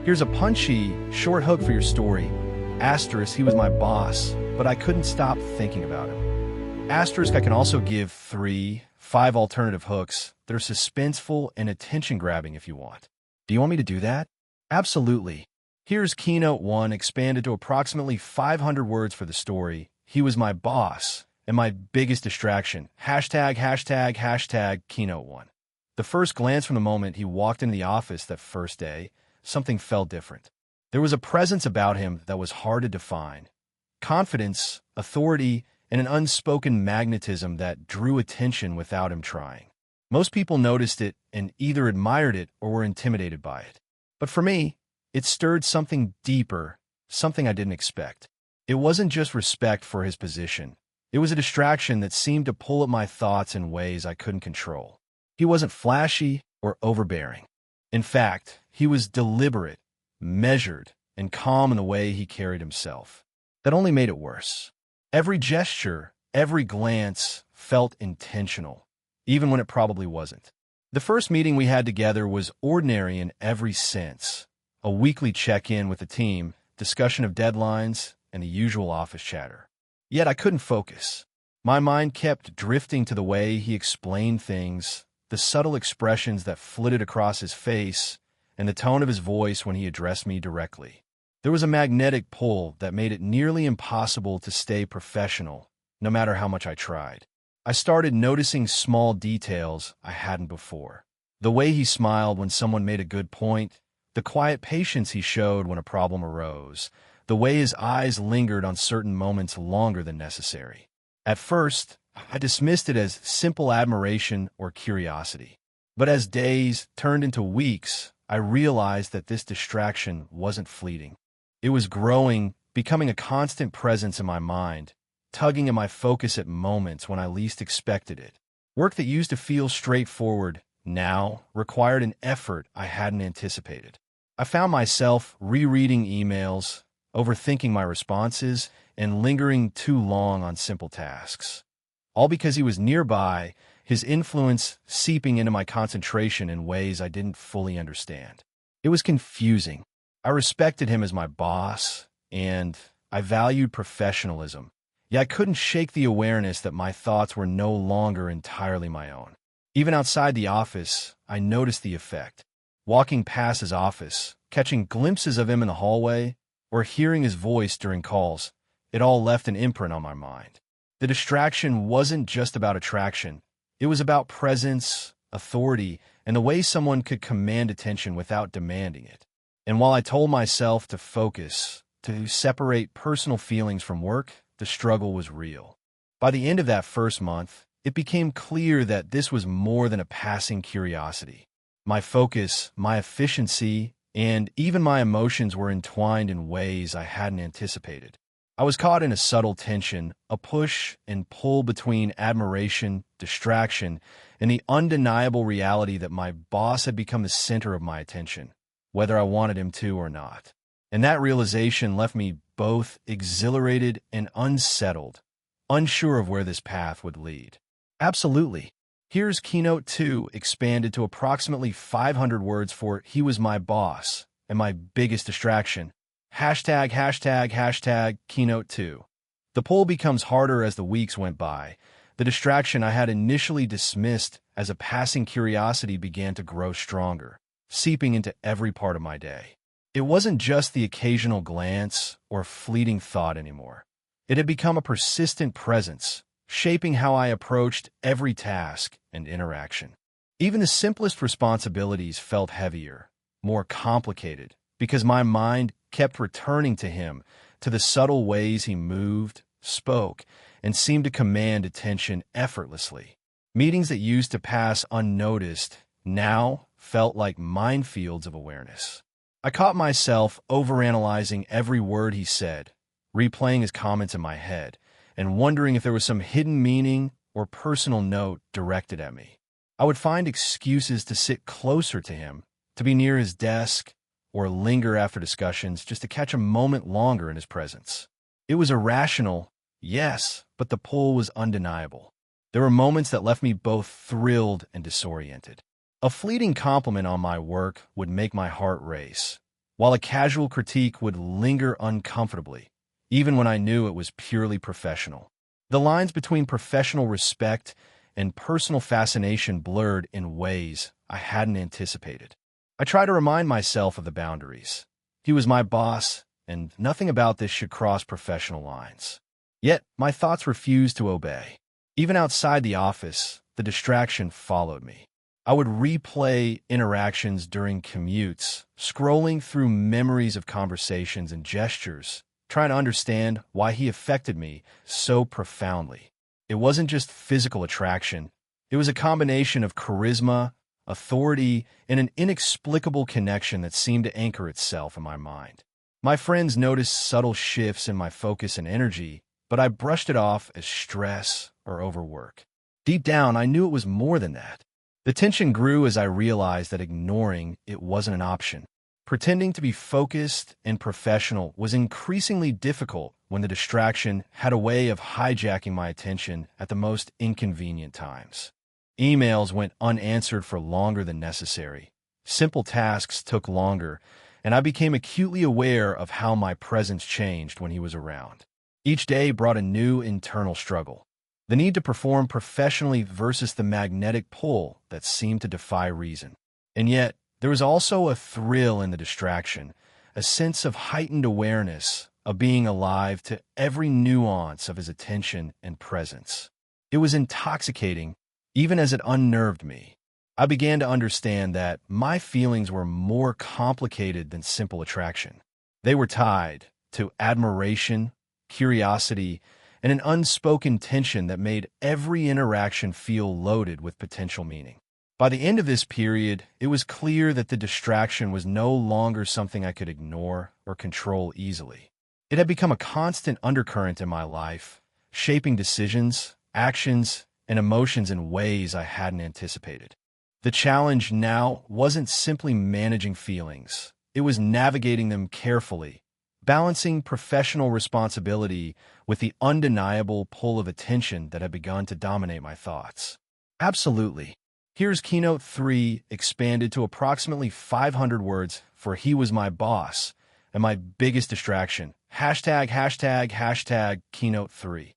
Here's a punchy, short hook for your story. Asterisk, he was my boss, but I couldn't stop thinking about him. Asterisk, I can also give 3, 5 alternative hooks that are suspenseful and attention-grabbing if you want. Do you want me to do that? Absolutely. Here's Keynote 1 expanded to approximately 500 words for the story. He was my boss and my biggest distraction. #####, Keynote 1. The first glance from the moment he walked into the office that first day, something felt different. There was a presence about him that was hard to define. Confidence, authority, and an unspoken magnetism that drew attention without him trying. Most people noticed it and either admired it or were intimidated by it. But for me, it stirred something deeper, something I didn't expect. It wasn't just respect for his position. It was a distraction that seemed to pull at my thoughts in ways I couldn't control. He wasn't flashy or overbearing. In fact, he was deliberate, measured, and calm in the way he carried himself. That only made it worse. Every gesture, every glance felt intentional, even when it probably wasn't. The first meeting we had together was ordinary in every sense. A weekly check-in with the team, discussion of deadlines, and the usual office chatter. Yet I couldn't focus. My mind kept drifting to the way he explained things, the subtle expressions that flitted across his face, and the tone of his voice when he addressed me directly. There was a magnetic pull that made it nearly impossible to stay professional, no matter how much I tried. I started noticing small details I hadn't before. The way he smiled when someone made a good point, the quiet patience he showed when a problem arose, the way his eyes lingered on certain moments longer than necessary. At first, I dismissed it as simple admiration or curiosity. But as days turned into weeks, I realized that this distraction wasn't fleeting. It was growing, becoming a constant presence in my mind, tugging at my focus at moments when I least expected it. Work that used to feel straightforward now required an effort I hadn't anticipated. I found myself rereading emails, overthinking my responses, and lingering too long on simple tasks. All because he was nearby, his influence seeping into my concentration in ways I didn't fully understand. It was confusing. I respected him as my boss, and I valued professionalism. Yet I couldn't shake the awareness that my thoughts were no longer entirely my own. Even outside the office, I noticed the effect. Walking past his office, catching glimpses of him in the hallway, or hearing his voice during calls, it all left an imprint on my mind. The distraction wasn't just about attraction. It was about presence, authority, and the way someone could command attention without demanding it. And while I told myself to focus, to separate personal feelings from work, the struggle was real. By the end of that first month, it became clear that this was more than a passing curiosity. My focus, my efficiency, and even my emotions were entwined in ways I hadn't anticipated. I was caught in a subtle tension, a push and pull between admiration, distraction, and the undeniable reality that my boss had become the center of my attention, whether I wanted him to or not. And that realization left me both exhilarated and unsettled, unsure of where this path would lead. Absolutely. Here's Keynote 2 expanded to approximately 500 words for he was my boss and my biggest distraction. ####, Keynote 2. The pull becomes harder as the weeks went by. The distraction I had initially dismissed as a passing curiosity began to grow stronger, seeping into every part of my day. It wasn't just the occasional glance or fleeting thought anymore. It had become a persistent presence, shaping how I approached every task and interaction. Even the simplest responsibilities felt heavier, more complicated, because my mind kept returning to him, to the subtle ways he moved, spoke, and seemed to command attention effortlessly. Meetings that used to pass unnoticed now felt like minefields of awareness. I caught myself overanalyzing every word he said, replaying his comments in my head, and wondering if there was some hidden meaning or personal note directed at me. I would find excuses to sit closer to him, to be near his desk, or linger after discussions just to catch a moment longer in his presence. It was irrational, yes, but the pull was undeniable. There were moments that left me both thrilled and disoriented. A fleeting compliment on my work would make my heart race, while a casual critique would linger uncomfortably, even when I knew it was purely professional. The lines between professional respect and personal fascination blurred in ways I hadn't anticipated. I tried to remind myself of the boundaries. He was my boss, and nothing about this should cross professional lines. Yet, my thoughts refused to obey. Even outside the office, the distraction followed me. I would replay interactions during commutes, scrolling through memories of conversations and gestures, trying to understand why he affected me so profoundly. It wasn't just physical attraction. It was a combination of charisma, authority, and an inexplicable connection that seemed to anchor itself in my mind. My friends noticed subtle shifts in my focus and energy, but I brushed it off as stress or overwork. Deep down, I knew it was more than that. The tension grew as I realized that ignoring it wasn't an option. Pretending to be focused and professional was increasingly difficult when the distraction had a way of hijacking my attention at the most inconvenient times. Emails went unanswered for longer than necessary. Simple tasks took longer, and I became acutely aware of how my presence changed when he was around. Each day brought a new internal struggle. The need to perform professionally versus the magnetic pull that seemed to defy reason. And yet, there was also a thrill in the distraction, a sense of heightened awareness of being alive to every nuance of his attention and presence. It was intoxicating, even as it unnerved me. I began to understand that my feelings were more complicated than simple attraction. They were tied to admiration, curiosity, and an unspoken tension that made every interaction feel loaded with potential meaning. By the end of this period, it was clear that the distraction was no longer something I could ignore or control easily. It had become a constant undercurrent in my life, shaping decisions, actions, and emotions in ways I hadn't anticipated. The challenge now wasn't simply managing feelings. It was navigating them carefully, balancing professional responsibility with the undeniable pull of attention that had begun to dominate my thoughts. Absolutely. Here's Keynote 3 expanded to approximately 500 words for he was my boss and my biggest distraction. ####Keynote 3.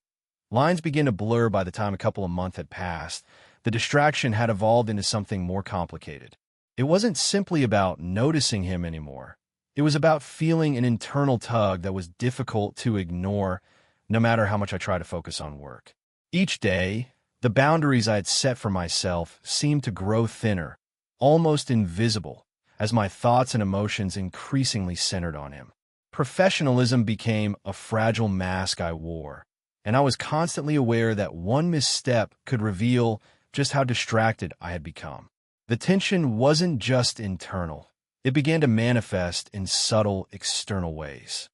Lines begin to blur by the time a couple of months had passed. The distraction had evolved into something more complicated. It wasn't simply about noticing him anymore. It was about feeling an internal tug that was difficult to ignore, no matter how much I tried to focus on work. Each day, the boundaries I had set for myself seemed to grow thinner, almost invisible, as my thoughts and emotions increasingly centered on him. Professionalism became a fragile mask I wore, and I was constantly aware that one misstep could reveal just how distracted I had become. The tension wasn't just internal. It began to manifest in subtle external ways.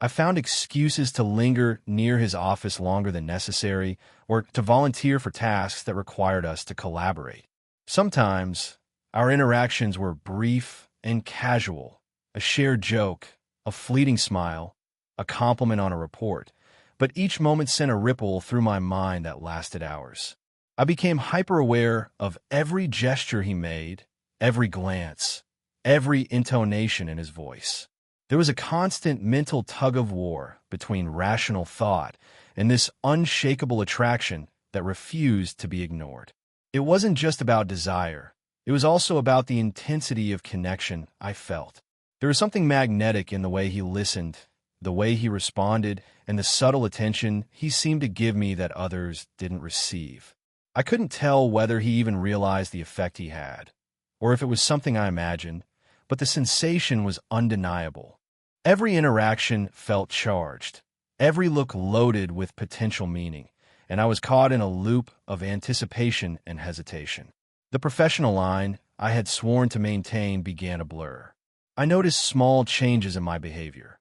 I found excuses to linger near his office longer than necessary or to volunteer for tasks that required us to collaborate. Sometimes, our interactions were brief and casual, a shared joke, a fleeting smile, a compliment on a report, but each moment sent a ripple through my mind that lasted hours. I became hyper-aware of every gesture he made, every glance, every intonation in his voice. There was a constant mental tug-of-war between rational thought and this unshakable attraction that refused to be ignored. It wasn't just about desire. It was also about the intensity of connection I felt. There was something magnetic in the way he listened, the way he responded, and the subtle attention he seemed to give me that others didn't receive. I couldn't tell whether he even realized the effect he had, or if it was something I imagined, but the sensation was undeniable. Every interaction felt charged, every look loaded with potential meaning, and I was caught in a loop of anticipation and hesitation. The professional line I had sworn to maintain began to blur. I noticed small changes in my behavior,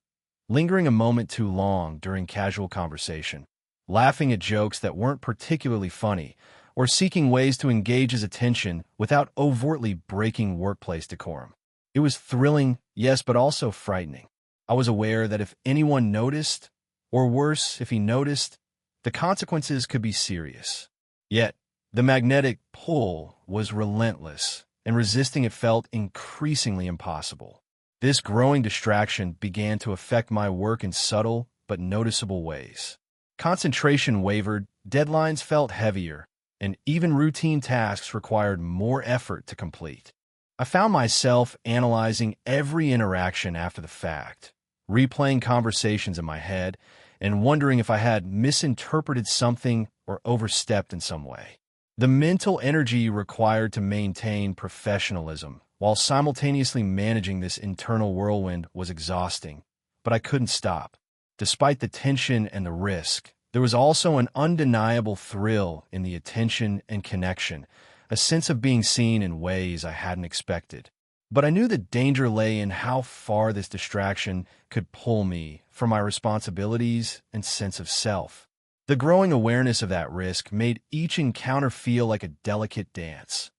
lingering a moment too long during casual conversation, laughing at jokes that weren't particularly funny, or seeking ways to engage his attention without overtly breaking workplace decorum. It was thrilling, yes, but also frightening. I was aware that if anyone noticed, or worse, if he noticed, the consequences could be serious. Yet, the magnetic pull was relentless, and resisting it felt increasingly impossible. This growing distraction began to affect my work in subtle but noticeable ways. Concentration wavered, deadlines felt heavier, and even routine tasks required more effort to complete. I found myself analyzing every interaction after the fact, replaying conversations in my head, and wondering if I had misinterpreted something or overstepped in some way. The mental energy required to maintain professionalism while simultaneously managing this internal whirlwind was exhausting, but I couldn't stop. Despite the tension and the risk, there was also an undeniable thrill in the attention and connection, a sense of being seen in ways I hadn't expected. But I knew the danger lay in how far this distraction could pull me from my responsibilities and sense of self. The growing awareness of that risk made each encounter feel like a delicate dance,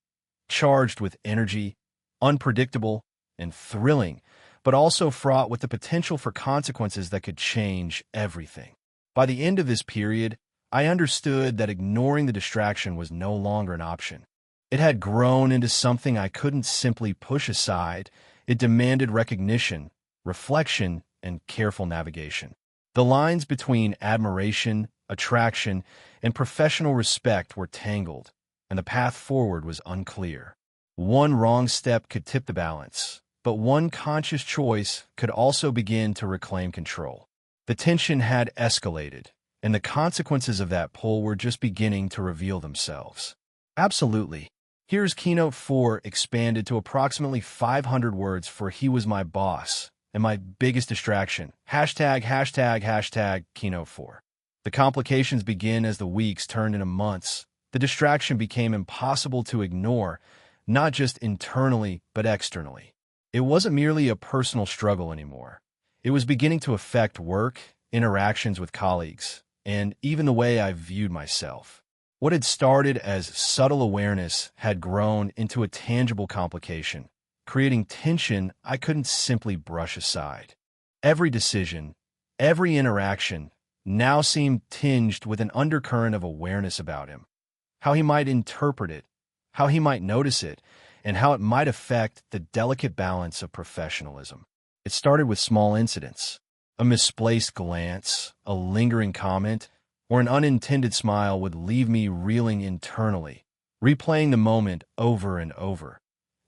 charged with energy, unpredictable, and thrilling, but also fraught with the potential for consequences that could change everything. By the end of this period, I understood that ignoring the distraction was no longer an option. It had grown into something I couldn't simply push aside. It demanded recognition, reflection, and careful navigation. The lines between admiration, attraction, and professional respect were tangled, and the path forward was unclear. One wrong step could tip the balance, but one conscious choice could also begin to reclaim control. The tension had escalated, and the consequences of that pull were just beginning to reveal themselves. Absolutely. Here's Keynote 4 expanded to approximately 500 words for he was my boss and my biggest distraction. #####Keynote 4. The complications begin as the weeks turned into months. The distraction became impossible to ignore, not just internally, but externally. It wasn't merely a personal struggle anymore. It was beginning to affect work, interactions with colleagues, and even the way I viewed myself. What had started as subtle awareness had grown into a tangible complication, creating tension I couldn't simply brush aside. Every decision, every interaction, now seemed tinged with an undercurrent of awareness about him, how he might interpret it, how he might notice it, and how it might affect the delicate balance of professionalism. It started with small incidents, a misplaced glance, a lingering comment, or an unintended smile would leave me reeling internally, replaying the moment over and over,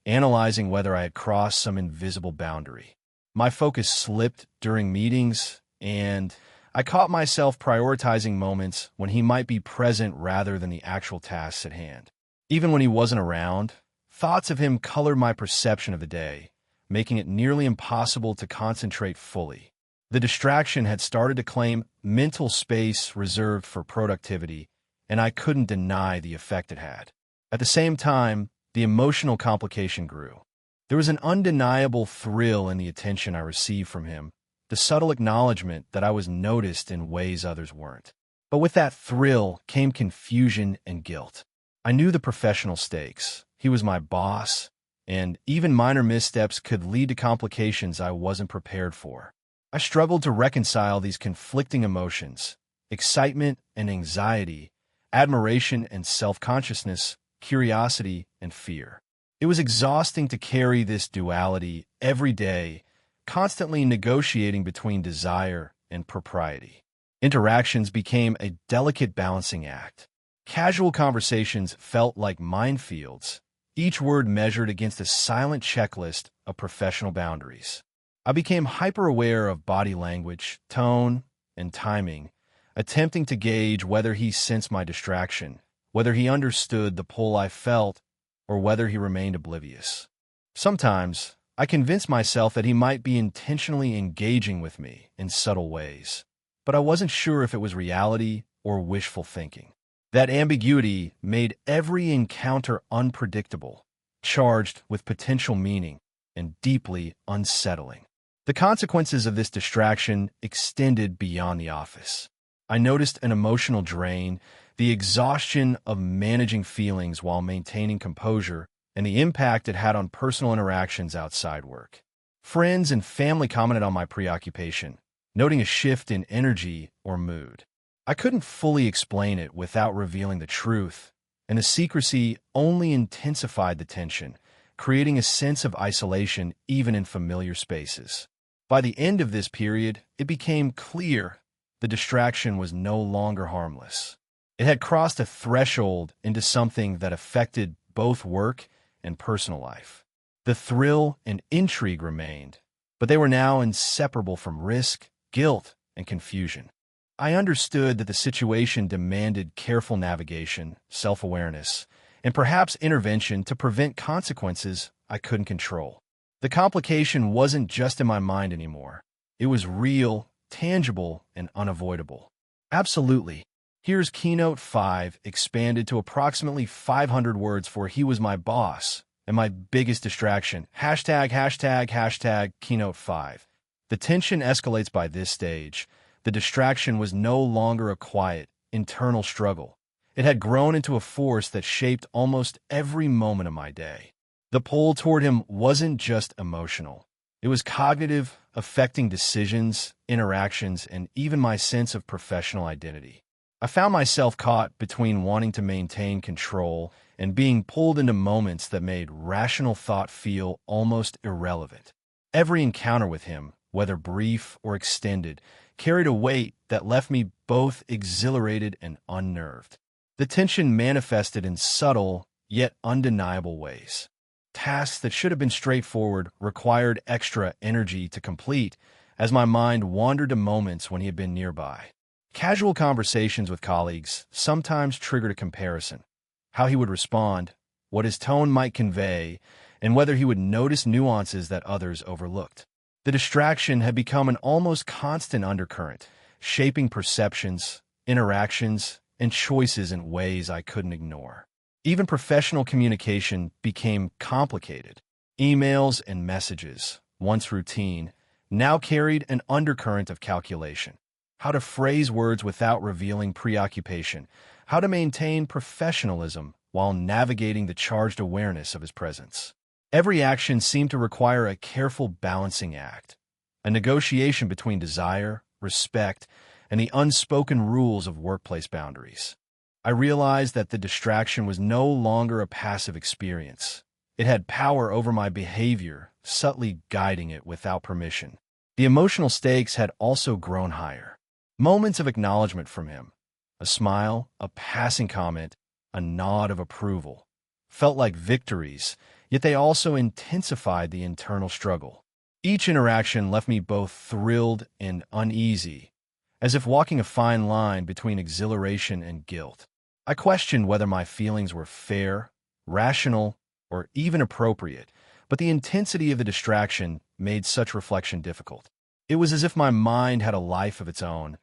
analyzing whether I had crossed some invisible boundary. My focus slipped during meetings, and I caught myself prioritizing moments when he might be present rather than the actual tasks at hand. Even when he wasn't around, thoughts of him colored my perception of the day, making it nearly impossible to concentrate fully. The distraction had started to claim mental space reserved for productivity, and I couldn't deny the effect it had. At the same time, the emotional complication grew. There was an undeniable thrill in the attention I received from him, the subtle acknowledgement that I was noticed in ways others weren't. But with that thrill came confusion and guilt. I knew the professional stakes. He was my boss, and even minor missteps could lead to complications I wasn't prepared for. I struggled to reconcile these conflicting emotions, excitement and anxiety, admiration and self-consciousness, curiosity and fear. It was exhausting to carry this duality every day, constantly negotiating between desire and propriety. Interactions became a delicate balancing act. Casual conversations felt like minefields, each word measured against a silent checklist of professional boundaries. I became hyper-aware of body language, tone, and timing, attempting to gauge whether he sensed my distraction, whether he understood the pull I felt, or whether he remained oblivious. Sometimes, I convinced myself that he might be intentionally engaging with me in subtle ways, but I wasn't sure if it was reality or wishful thinking. That ambiguity made every encounter unpredictable, charged with potential meaning, and deeply unsettling. The consequences of this distraction extended beyond the office. I noticed an emotional drain, the exhaustion of managing feelings while maintaining composure, and the impact it had on personal interactions outside work. Friends and family commented on my preoccupation, noting a shift in energy or mood. I couldn't fully explain it without revealing the truth, and the secrecy only intensified the tension, creating a sense of isolation even in familiar spaces. By the end of this period, it became clear the distraction was no longer harmless. It had crossed a threshold into something that affected both work and personal life. The thrill and intrigue remained, but they were now inseparable from risk, guilt, and confusion. I understood that the situation demanded careful navigation, self-awareness, and perhaps intervention to prevent consequences I couldn't control. The complication wasn't just in my mind anymore. It was real, tangible, and unavoidable. Absolutely. Here's Keynote 5 expanded to approximately 500 words for "He was my boss" and my biggest distraction. #####Keynote 5. The tension escalates by this stage. The distraction was no longer a quiet, internal struggle. It had grown into a force that shaped almost every moment of my day. The pull toward him wasn't just emotional. It was cognitive, affecting decisions, interactions, and even my sense of professional identity. I found myself caught between wanting to maintain control and being pulled into moments that made rational thought feel almost irrelevant. Every encounter with him, whether brief or extended, carried a weight that left me both exhilarated and unnerved. The tension manifested in subtle, yet undeniable ways. Tasks that should have been straightforward required extra energy to complete, as my mind wandered to moments when he had been nearby. Casual conversations with colleagues sometimes triggered a comparison: how he would respond, what his tone might convey, and whether he would notice nuances that others overlooked. The distraction had become an almost constant undercurrent, shaping perceptions, interactions, and choices in ways I couldn't ignore. Even professional communication became complicated. Emails and messages, once routine, now carried an undercurrent of calculation. How to phrase words without revealing preoccupation, how to maintain professionalism while navigating the charged awareness of his presence. Every action seemed to require a careful balancing act, a negotiation between desire, respect, and the unspoken rules of workplace boundaries. I realized that the distraction was no longer a passive experience. It had power over my behavior, subtly guiding it without permission. The emotional stakes had also grown higher. Moments of acknowledgement from him, a smile, a passing comment, a nod of approval, felt like victories, yet they also intensified the internal struggle. Each interaction left me both thrilled and uneasy, as if walking a fine line between exhilaration and guilt. I questioned whether my feelings were fair, rational, or even appropriate, but the intensity of the distraction made such reflection difficult. It was as if my mind had a life of its own,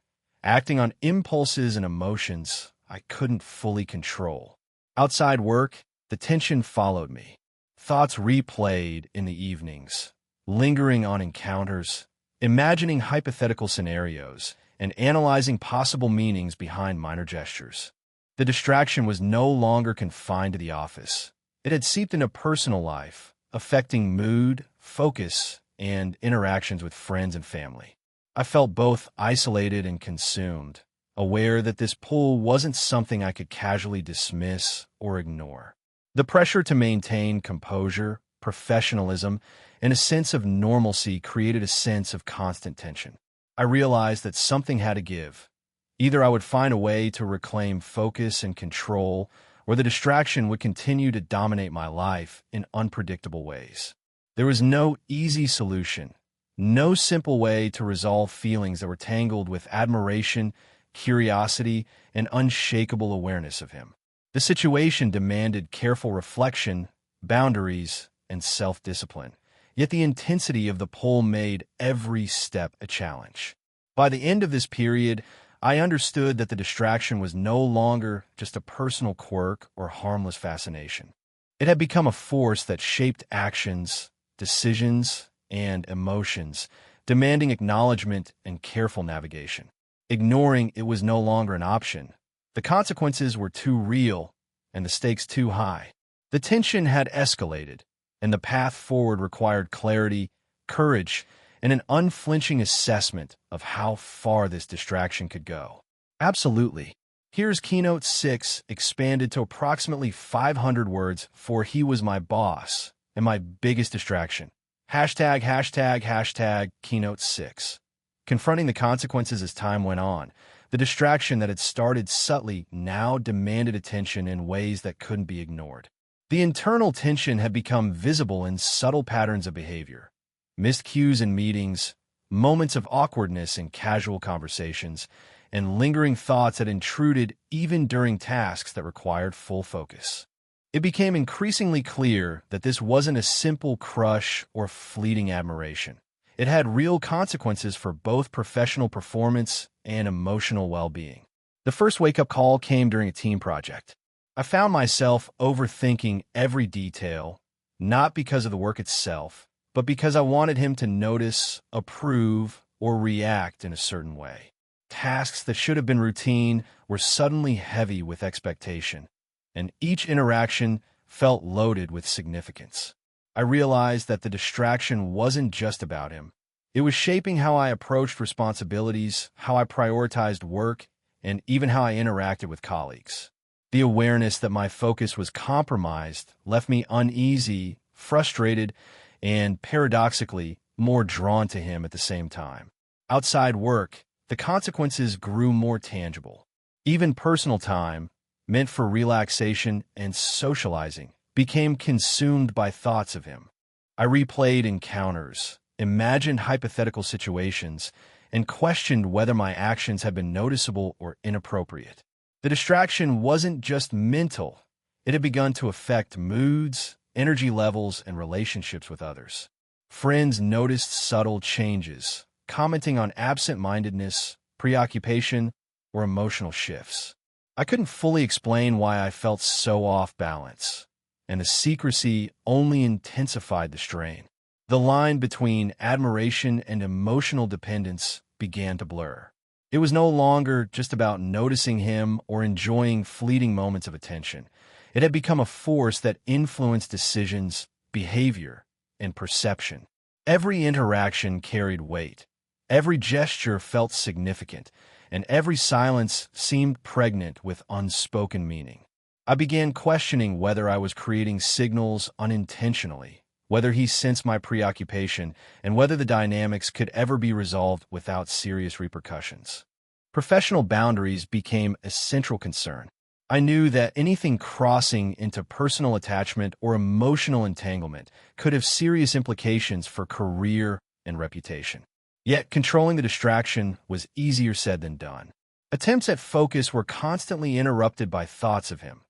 acting on impulses and emotions I couldn't fully control. Outside work, the tension followed me. Thoughts replayed in the evenings, lingering on encounters, imagining hypothetical scenarios, and analyzing possible meanings behind minor gestures. The distraction was no longer confined to the office. It had seeped into personal life, affecting mood, focus, and interactions with friends and family. I felt both isolated and consumed, aware that this pull wasn't something I could casually dismiss or ignore. The pressure to maintain composure, professionalism, and a sense of normalcy created a sense of constant tension. I realized that something had to give. Either I would find a way to reclaim focus and control, or the distraction would continue to dominate my life in unpredictable ways. There was no easy solution, no simple way to resolve feelings that were tangled with admiration, curiosity, and unshakable awareness of him. The situation demanded careful reflection, boundaries, and self-discipline, yet the intensity of the pull made every step a challenge. By the end of this period, I understood that the distraction was no longer just a personal quirk or harmless fascination. It had become a force that shaped actions, decisions, and emotions, demanding acknowledgement and careful navigation. Ignoring it was no longer an option. The consequences were too real and the stakes too high. The tension had escalated, and the path forward required clarity, courage, and an unflinching assessment of how far this distraction could go. Absolutely. Here's Keynote 6 expanded to approximately 500 words for "He was my boss" and my biggest distraction. Keynote 6. Confronting the consequences as time went on, the distraction that had started subtly now demanded attention in ways that couldn't be ignored. The internal tension had become visible in subtle patterns of behavior. Missed cues in meetings, moments of awkwardness in casual conversations, and lingering thoughts that intruded even during tasks that required full focus. It became increasingly clear that this wasn't a simple crush or fleeting admiration. It had real consequences for both professional performance and emotional well-being. The first wake-up call came during a team project. I found myself overthinking every detail, not because of the work itself, but because I wanted him to notice, approve, or react in a certain way. Tasks that should have been routine were suddenly heavy with expectation, and each interaction felt loaded with significance. I realized that the distraction wasn't just about him. It was shaping how I approached responsibilities, how I prioritized work, and even how I interacted with colleagues. The awareness that my focus was compromised left me uneasy, frustrated, and paradoxically, more drawn to him at the same time. Outside work, the consequences grew more tangible. Even personal time, meant for relaxation and socializing, became consumed by thoughts of him. I replayed encounters, imagined hypothetical situations, and questioned whether my actions had been noticeable or inappropriate. The distraction wasn't just mental. It had begun to affect moods, energy levels, and relationships with others. Friends noticed subtle changes, commenting on absent-mindedness, preoccupation, or emotional shifts. I couldn't fully explain why I felt so off balance, and the secrecy only intensified the strain. The line between admiration and emotional dependence began to blur. It was no longer just about noticing him or enjoying fleeting moments of attention. It had become a force that influenced decisions, behavior, and perception. Every interaction carried weight. Every gesture felt significant, and every silence seemed pregnant with unspoken meaning. I began questioning whether I was creating signals unintentionally, whether he sensed my preoccupation, and whether the dynamics could ever be resolved without serious repercussions. Professional boundaries became a central concern. I knew that anything crossing into personal attachment or emotional entanglement could have serious implications for career and reputation. Yet controlling the distraction was easier said than done. Attempts at focus were constantly interrupted by thoughts of him.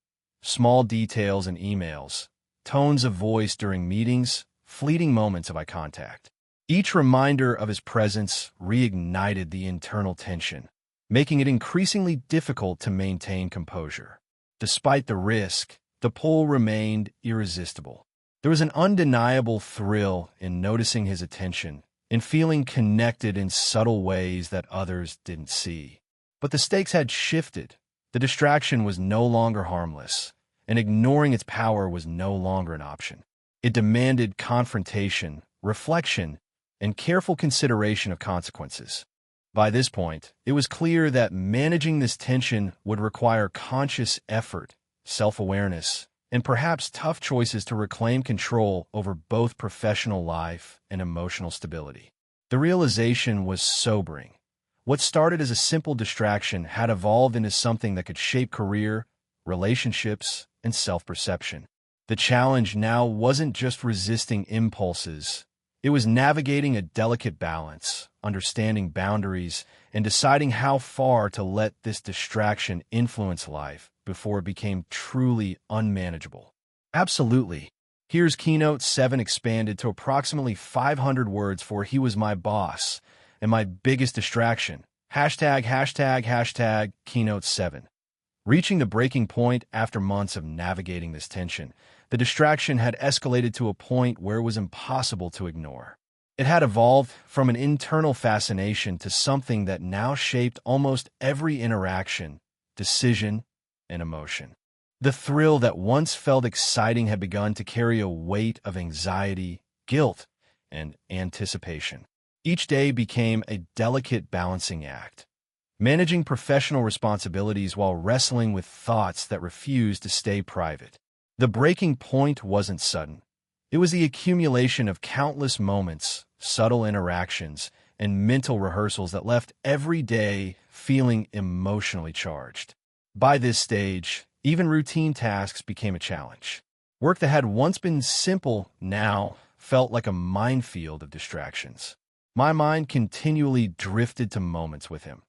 Small details in emails, tones of voice during meetings, fleeting moments of eye contact. Each reminder of his presence reignited the internal tension, making it increasingly difficult to maintain composure. Despite the risk, the pull remained irresistible. There was an undeniable thrill in noticing his attention, in feeling connected in subtle ways that others didn't see. But the stakes had shifted. The distraction was no longer harmless, and ignoring its power was no longer an option. It demanded confrontation, reflection, and careful consideration of consequences. By this point, it was clear that managing this tension would require conscious effort, self-awareness, and perhaps tough choices to reclaim control over both professional life and emotional stability. The realization was sobering. What started as a simple distraction had evolved into something that could shape career, relationships, and self-perception. The challenge now wasn't just resisting impulses. It was navigating a delicate balance, understanding boundaries, and deciding how far to let this distraction influence life before it became truly unmanageable. Absolutely. Here's Keynote 7 expanded to approximately 500 words for "He was my boss and my biggest distraction." Keynote 7. Reaching the breaking point after months of navigating this tension, the distraction had escalated to a point where it was impossible to ignore. It had evolved from an internal fascination to something that now shaped almost every interaction, decision, and emotion. The thrill that once felt exciting had begun to carry a weight of anxiety, guilt, and anticipation. Each day became a delicate balancing act, managing professional responsibilities while wrestling with thoughts that refused to stay private. The breaking point wasn't sudden. It was the accumulation of countless moments, subtle interactions, and mental rehearsals that left every day feeling emotionally charged. By this stage, even routine tasks became a challenge. Work that had once been simple now felt like a minefield of distractions. My mind continually drifted to moments with him.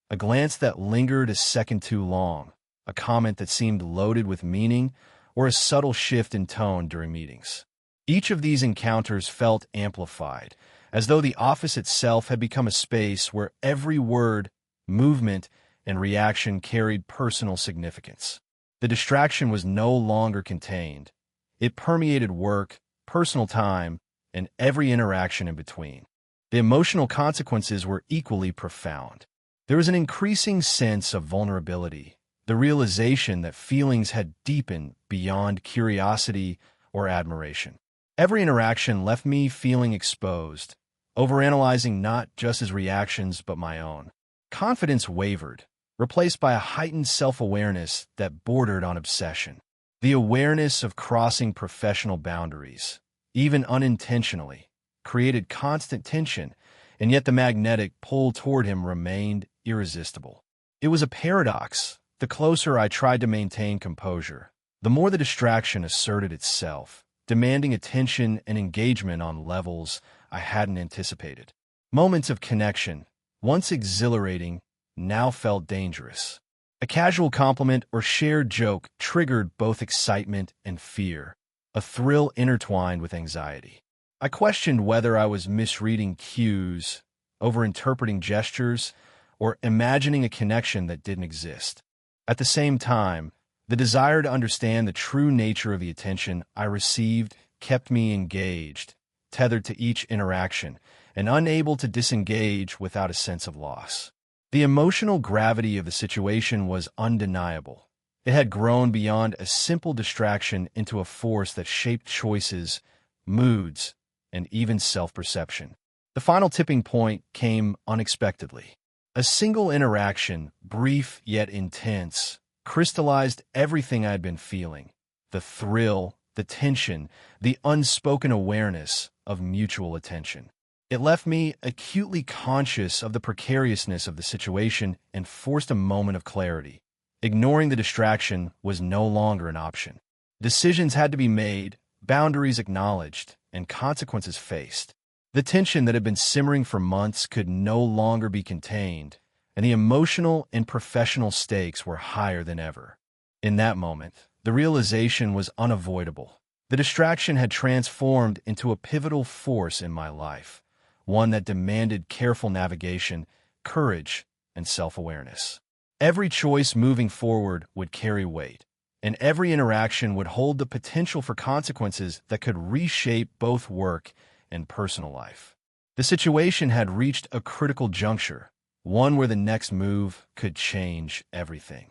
A glance that lingered a second too long, a comment that seemed loaded with meaning, or a subtle shift in tone during meetings. Each of these encounters felt amplified, as though the office itself had become a space where every word, movement, and reaction carried personal significance. The distraction was no longer contained. It permeated work, personal time, and every interaction in between. The emotional consequences were equally profound. There was an increasing sense of vulnerability, the realization that feelings had deepened beyond curiosity or admiration. Every interaction left me feeling exposed, overanalyzing not just his reactions but my own. Confidence wavered, replaced by a heightened self-awareness that bordered on obsession. The awareness of crossing professional boundaries, even unintentionally, created constant tension, and yet the magnetic pull toward him remained irresistible. It was a paradox. The closer I tried to maintain composure, the more the distraction asserted itself, demanding attention and engagement on levels I hadn't anticipated. Moments of connection, once exhilarating, now felt dangerous. A casual compliment or shared joke triggered both excitement and fear, a thrill intertwined with anxiety. I questioned whether I was misreading cues, overinterpreting gestures, or imagining a connection that didn't exist. At the same time, the desire to understand the true nature of the attention I received kept me engaged, tethered to each interaction, and unable to disengage without a sense of loss. The emotional gravity of the situation was undeniable. It had grown beyond a simple distraction into a force that shaped choices, moods, and even self-perception. The final tipping point came unexpectedly. A single interaction, brief yet intense, crystallized everything I had been feeling: the thrill, the tension, the unspoken awareness of mutual attention. It left me acutely conscious of the precariousness of the situation and forced a moment of clarity. Ignoring the distraction was no longer an option. Decisions had to be made, boundaries acknowledged, and consequences faced. The tension that had been simmering for months could no longer be contained, and the emotional and professional stakes were higher than ever. In that moment, the realization was unavoidable. The distraction had transformed into a pivotal force in my life, one that demanded careful navigation, courage, and self-awareness. Every choice moving forward would carry weight, and every interaction would hold the potential for consequences that could reshape both work and personal life. The situation had reached a critical juncture, one where the next move could change everything.